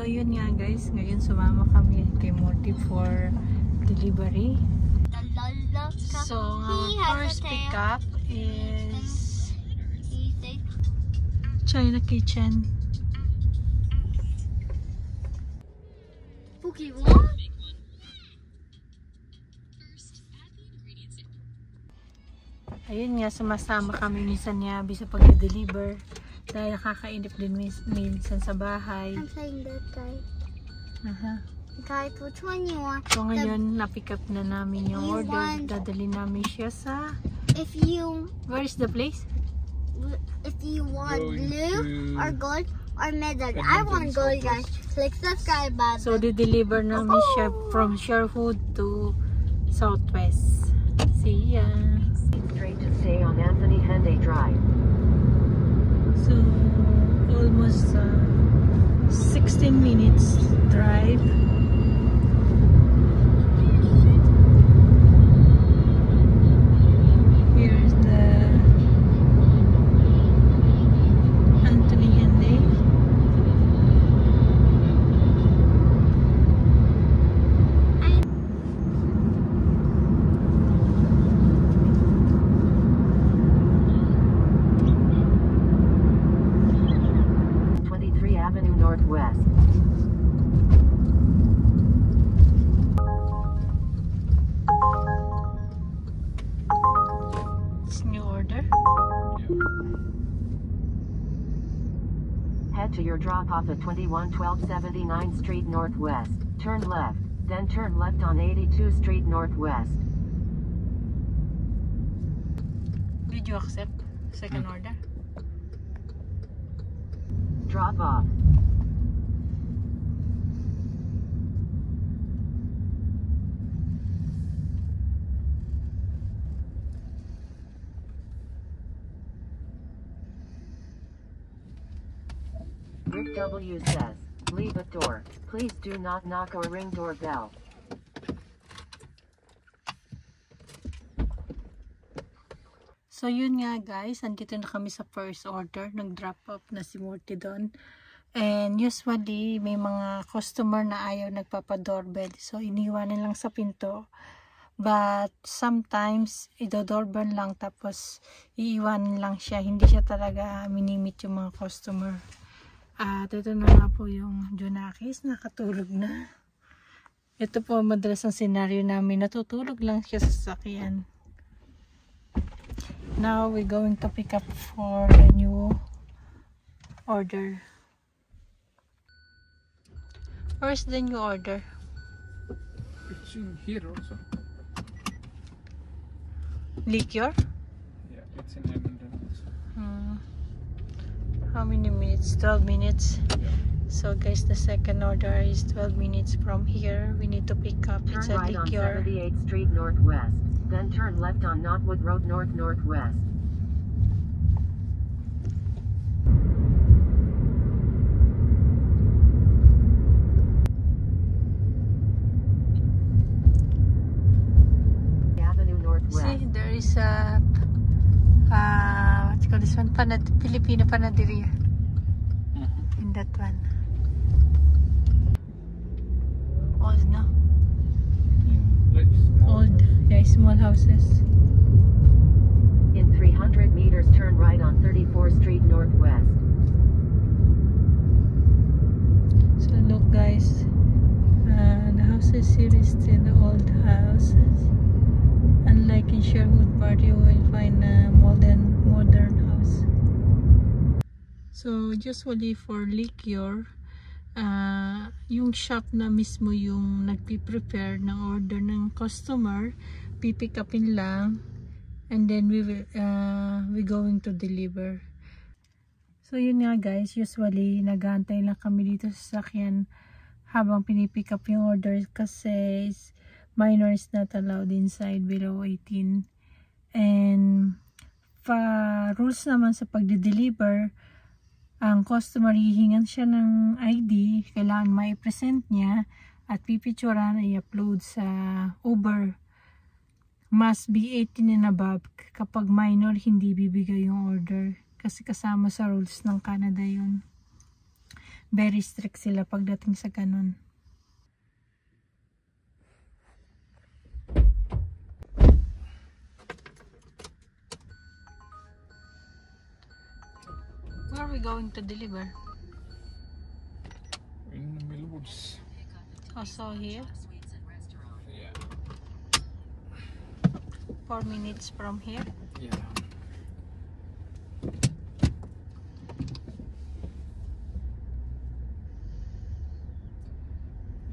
So yun nga guys, ngayon sumama kami kay Morty for delivery. So our first pickup is China Kitchen. Ayun nga, sumasama kami minsan niya sa pag-deliver. Dahil kakainip din minsan sa bahay. I'm playing that guy. Guys, which one you want? So ngayon, na-pick up na namin yung order. Dadali namin siya sa... Where is the place? If you want blue or gold or medal. I want gold, guys. Click subscribe button. So, di-deliver namin siya from Sherwood to Southwest. See ya! Straight to stay on Anthony Henday Drive. So, almost 16 minutes drive. Here's the Anthony Henday. Avenue Northwest. It's new order. Head to your drop-off at 2112 79th Street Northwest. Turn left, then turn left on 82 Street Northwest. Did you accept second order? Drop off. Rick W. says, leave at door. Please do not knock or ring doorbell. So yun nga guys, andito na kami sa first order. Nag-drop off na si Morty doon. And usually, may mga customer na ayaw nagpapa-doorbell. So iniwanan lang sa pinto. But sometimes, ido-doorbell lang tapos iiwanan lang siya. Hindi siya talaga minimit yung mga customer. At ito na nga po yung Junakis. Nakatulog na. Ito po madalas ang senaryo namin. Natutulog lang siya sa sasakyan. Now we're going to pick up for a new order. Where's the new order? It's in here also. Liquor? Yeah, it's in Edmonton also. How many minutes? 12 minutes. Yeah. So guys, the second order is 12 minutes from here. We need to pick up. Turn It's a right on liquor. 78th Street Northwest. Then turn left on Knotwood Road Northwest. Avenue Northwest. See, there is a what you call this one? Filipino panaderia. In that one. Old, no? Like small. Old, yeah, small houses. In 300 meters, turn right on 34th Street Northwest. So look guys, the houses here is still the old houses. Unlike in Sherwood Park, you will find a modern house. So usually for liquor, yung shop na mismo yung nagpi-prepare ng order ng customer, pipick upin lang, and then we going to deliver. So yun nga guys, usually nag-aantay lang kami dito sa sasakyan habang pinipick up yung order kasi minors not allowed inside below 18. And rules naman sa pagde-deliver, ang customer hihingan siya ng ID, kailangan mai-present niya at pipicturean, i-upload sa Uber. Must be 18 and above. Kapag minor, hindi bibigay yung order kasi kasama sa rules ng Canada yun. very strict sila pagdating sa ganun. Where are we going to deliver? In the Millwoods. Also here? Yeah. 4 minutes from here? Yeah.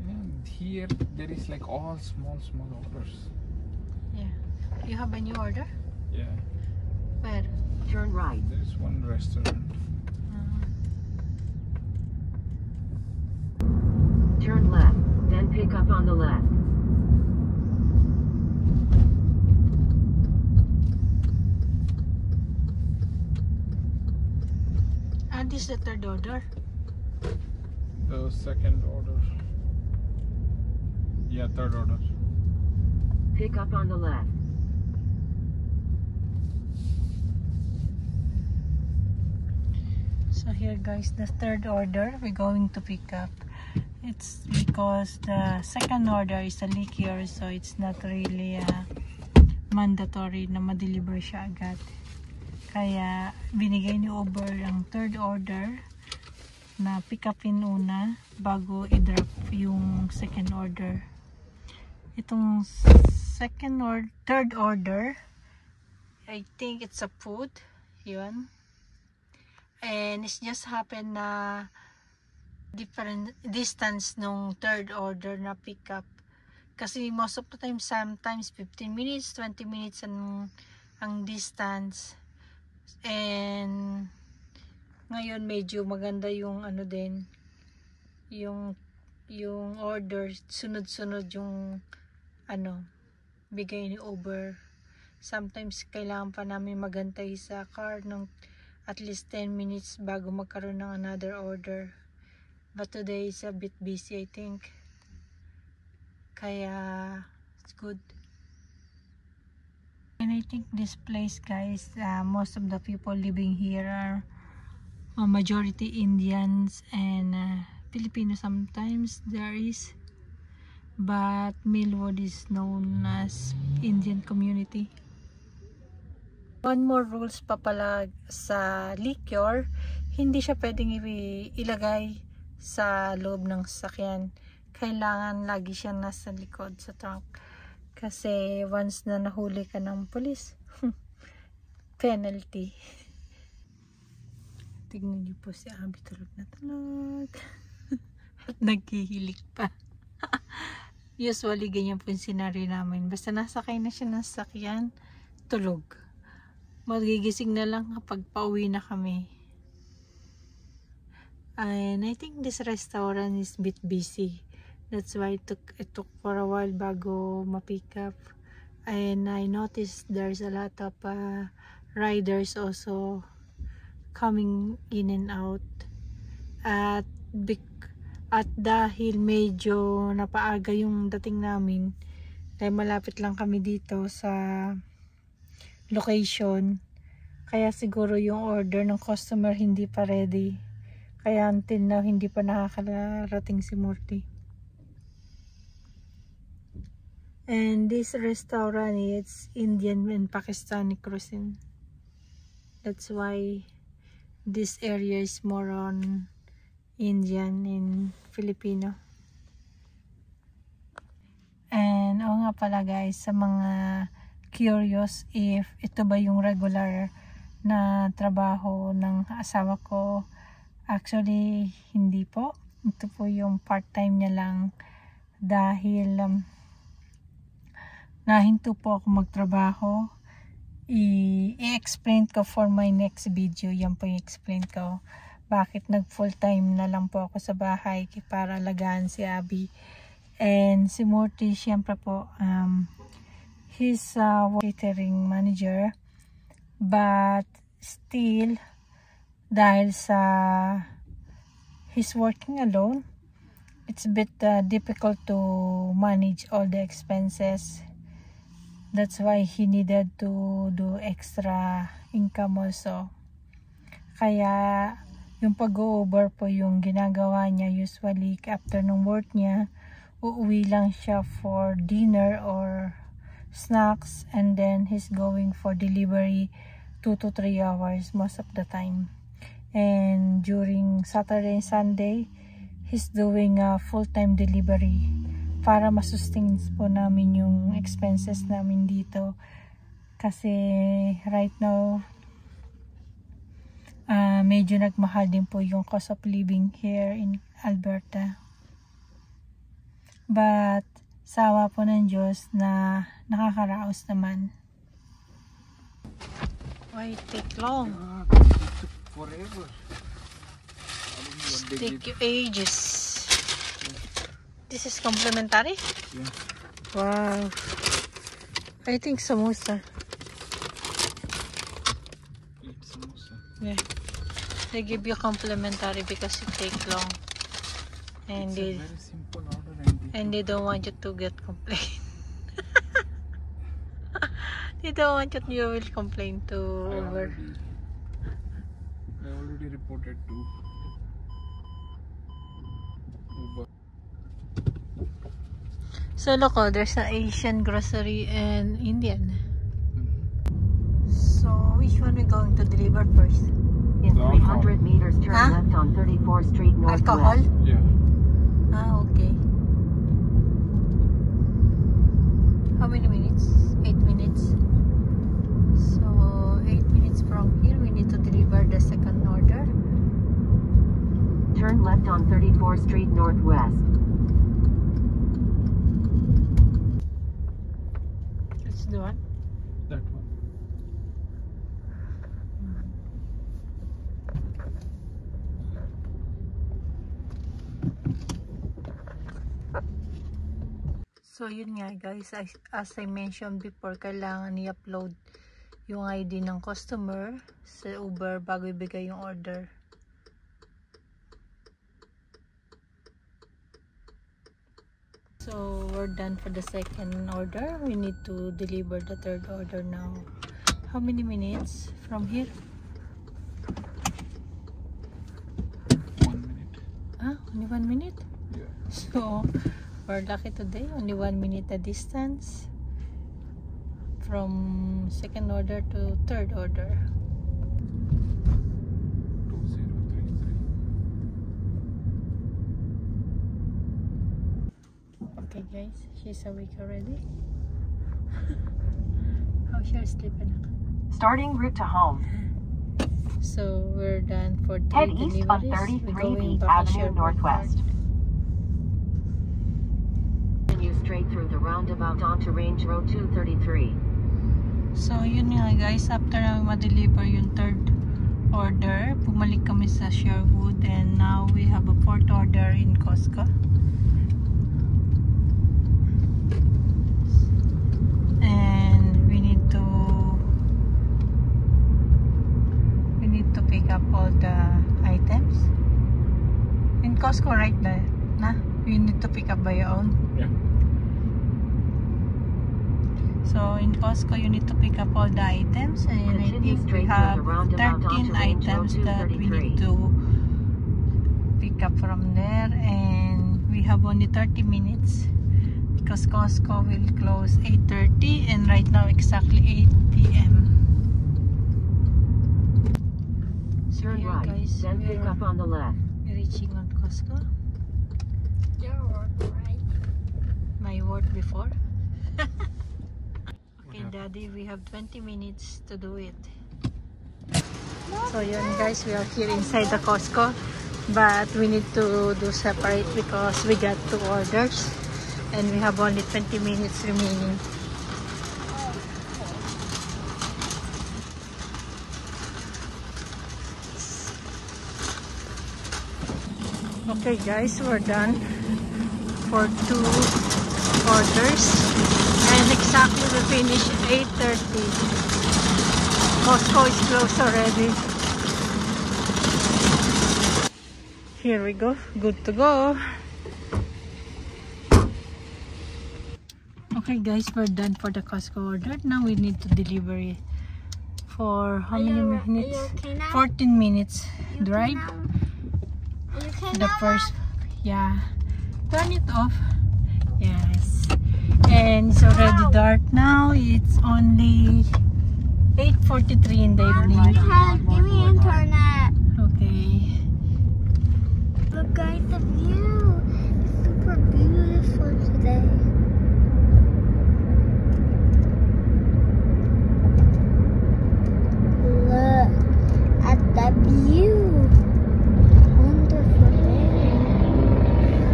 And here there is like all small orders. Yeah. You have a new order? Yeah. Where? Turn right. There is one restaurant. Turn left, then pick up on the left. And this is the third order? The second order. Yeah, third order. Pick up on the left. So here guys, the third order we're going to pick up. It's because the second order is a liquor, so it's not really mandatory na ma-deliver siya agad. Kaya binigay ni Uber ang third order na pick upin una bago i-drop yung second order. Itong third order, I think it's a food. Yun. And it's just happened na different distance nung third order na pick up. Kasi most of the time, sometimes 15 minutes, 20 minutes ang distance. And ngayon medyo maganda yung ano din, yung order, sunod-sunod yung ano, bigay ni Uber. Sometimes kailangan pa namin magantay sa car ng at least 10 minutes bago magkaroon ng another order. But today is a bit busy, I think. Kaya it's good. And I think this place, guys, most of the people living here are majority Indians and Filipino sometimes there is. But Millwood is known as Indian community. One more rules pa pala sa liquor, hindi siya pwedeng ilagay sa loob ng sasakyan. Kailangan lagi siya nasa likod sa trunk. Kasi once na nahuli ka ng pulis, penalty. Tignan niyo po si Abby, tulog na tulog. At naghihilik pa. Usually ganyan po yung scenario namin. Basta nasakay na siya ng sasakyan, tulog. Magigising na lang kapag pauwi na kami. And I think this restaurant is a bit busy. That's why it took for a while bago ma-pick up. And I noticed there's a lot of riders also coming in and out. At dahil medyo napaaga yung dating namin, dahil malapit lang kami dito sa location, kaya siguro yung order ng customer hindi pa ready, kaya until now hindi pa nakakarating si Murti. And this restaurant, it's Indian and Pakistani cuisine. That's why this area is more on Indian and Filipino. And nga pala guys, sa mga curious if ito ba yung regular na trabaho ng asawa ko, actually hindi po. Ito po yung part-time niya lang dahil nahinto po ako magtrabaho. I-explain ko for my next video. Yan po yung explain ko bakit nag full-time na lang po ako sa bahay para alagaan si Abby. And si Murti, syempre po, he's a catering manager, but still dahil sa he's working alone, it's a bit difficult to manage all the expenses. That's why he needed to do extra income also. Kaya Yung pag-Uber po yung ginagawa niya usually after ng work niya. Uuwi lang siya for dinner or snacks, and then he's going for delivery 2 to 3 hours most of the time. And during Saturday and Sunday, he's doing a full-time delivery para masustain po namin yung expenses namin dito. Kasi right now, medyo nagmahal din po yung cost of living here in Alberta. But sawa po ng Diyos na nakakaraos naman. Why take long? It took forever. I don't know what they Take did. you ages. This is complimentary? Yeah. Wow. I think samosa. Eat samosa. Yeah. They give you complimentary because you take long. And It's a they very simple order they don't want you to get complaint. They don't want you will complain to Uber. I already reported to Uber. So look, oh, there's an Asian grocery and Indian. So which one we going to deliver first? In 300 meters, turn Huh? left on 34th Street Northwest. Alcohol? Yeah. Ah, okay. How many minutes? 8 minutes. So 8 minutes from here, we need to deliver the second order. Turn left on 34th Street Northwest. Let's do it. That one. So yun nga guys, as I mentioned before, kailangan i-upload yung ID ng customer sa Uber bago ibigay yung order. So we're done for the second order. We need to deliver the third order now. How many minutes from here? 1 minute. Ah, only 1 minute? Yeah. So we're lucky today, only 1 minute a distance from second order to third order. 2033. Okay guys, she's awake already. How's your sleep, anak? Starting route to home. So we're done for 3 Head east on deliveries. We're 33 going Beat back to Avenue Sherwood Northwest. Park. Continue straight through the roundabout onto Range Road 233. So yun nga guys, after na ma-deliver yung third order, bumalik kami sa Sherwood, and now we have a fourth order in Costco. And we need to pick up all the items in Costco, right? Na? You need to pick up by your own. Yeah. So in Costco, you need to pick up all the items, and I Continue think we straight through have the roundabout 13 onto Range Road items that we 233. need to pick up from there, and we have only 30 minutes because Costco will close 8:30, and right now exactly 8 p.m. So Turn here right, guys, then pick up on the left. we're reaching on Costco. My word before. Okay, Daddy, we have 20 minutes to do it. So yun guys, we are here inside the Costco, but we need to do separate because we got 2 orders and we have only 20 minutes remaining. Okay guys, we're done for 2 orders, and exactly we finish 8:30. Costco is closed already. Here we go, good to go. Okay guys, we're done for the Costco order. Now we need to deliver for how many Are you minutes? okay now? 14 minutes You okay drive. now? Are you okay The now, first, yeah. Turn it off. Yes. And it's already dark now. It's only 8:43 in the Mom? evening. Give me internet. Okay. Look guys, the view is super beautiful today. Look at the view. Wonderful day,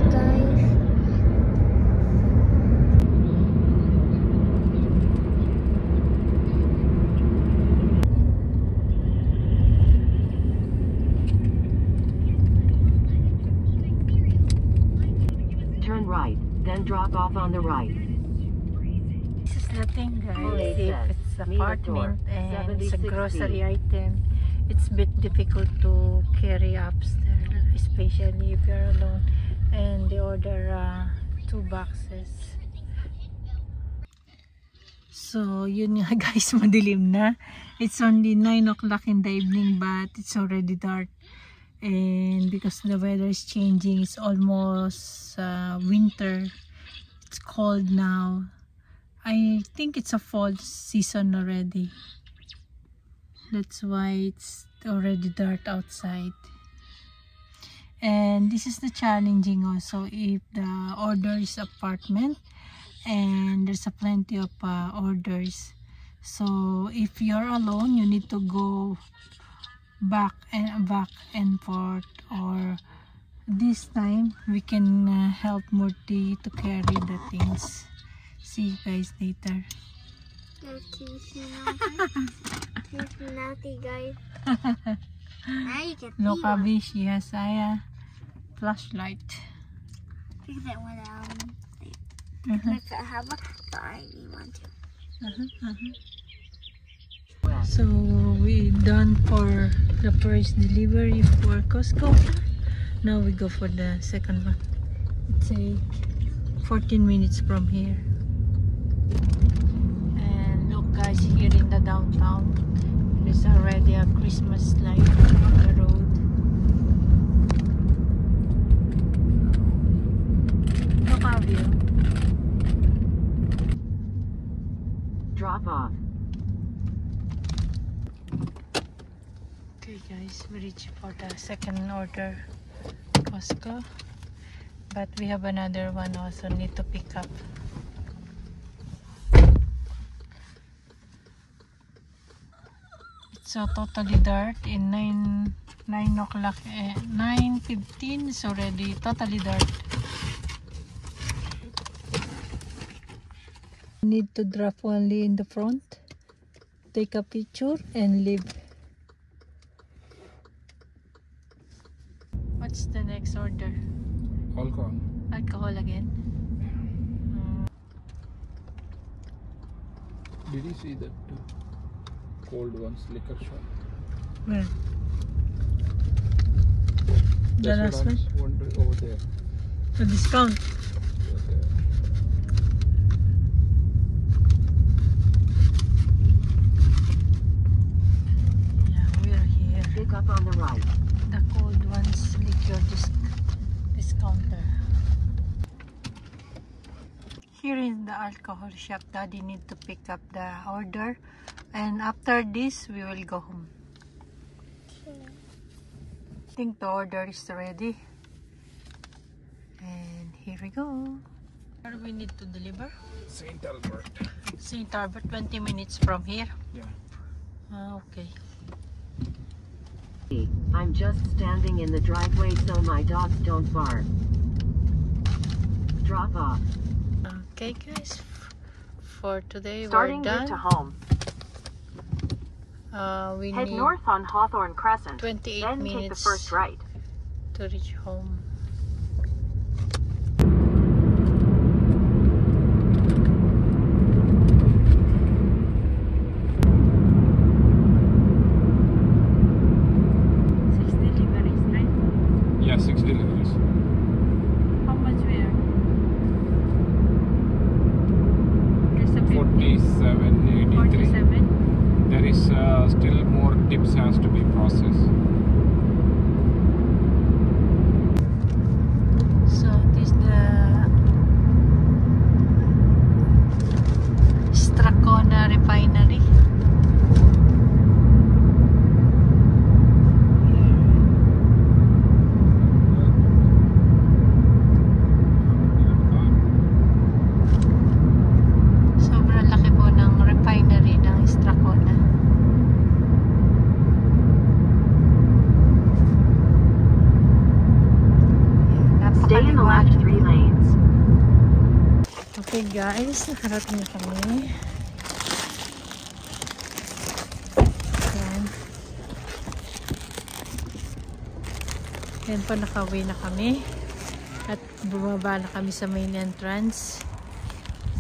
guys. Turn right, then drop off on the right. This is the thing, guys. Holy If says, it's meet at apartment door, and it's a 76 grocery feet. item, it's a bit difficult to carry upstairs, especially if you're alone and they order 2 boxes. So, yun nga guys, madilim na. It's only 9 o'clock in the evening but it's already dark. And because the weather is changing, it's almost winter. It's cold now. I think it's a fall season already. That's why it's already dark outside. And this is the challenging also if the order is apartment and there's a plenty of orders. So if you're alone, you need to go back and forth, or this time we can help Murti to carry the things. See you guys later. Naughty guys. Now you can Look, see one. Abby, she has a flashlight. Look at that one. If I have a tiny one too. West. So we done for the first delivery for Costco. Now we go for the second one. It's a 14 minutes from here. And look guys, here in the downtown, there's already a Christmas light on the road. Look how view. Drop off. Okay guys, we reached for the second order Costco, but we have another one also need to pick up. It's so totally dark in 9 o'clock, 9:15 is already totally dark. Need to drop only in the front, take a picture and leave. What's the next order? Alcohol. Alcohol again? Did you see that cold ones liquor shop? Where? The That's last what one? I'm wondering over there. The discount. Over there. Yeah, we're here. Pick up on the right. The cold ones liquor discounter. Here in the alcohol shop, Daddy need to pick up the order, and after this we will go home. I think the order is ready, and here we go. Where we need to deliver? St. Albert. St. Albert, 20 minutes from here. Yeah. Okay. I'm just standing in the driveway so my dogs don't bark. Drop off. Okay guys, for today Starting we're route done. to home. We Head need north on Hawthorne Crescent. 28 Then take the minutes first right. to reach home. Yeah, 6 deliveries. How much we are? There's a 47.83. 47. There is is still more tips has to be processed. So this the Strathcona Refinery. Sobrang laki po ng refinery ng Strathcona. Stay in the left 3 lanes. Okay guys, nakarating na kami. Yan. Yan po, nakauwi na kami. At bumaba na kami sa main entrance.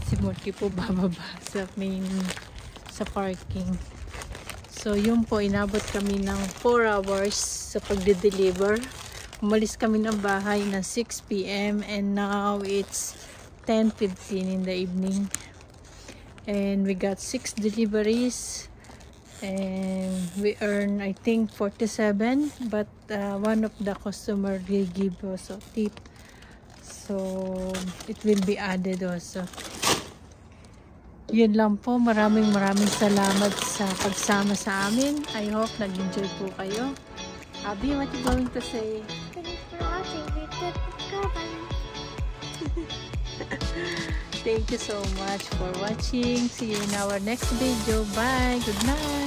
Si Murky po bababa sa main, sa parking. So yun po, inabot kami ng 4 hours sa pagde-deliver. Umalis kami ng bahay na 6 PM and now it's 10:15 in the evening. And we got 6 deliveries and we earned I think 47, but one of the customer will give us a tip. So it will be added also. Yun lang po. Maraming salamat sa pagsama sa amin. I hope nag-enjoy po kayo. Abby, what you going to say? Thanks for watching. Hit the subscribe button. Thank you so much for watching. See you in our next video. Bye. Good night.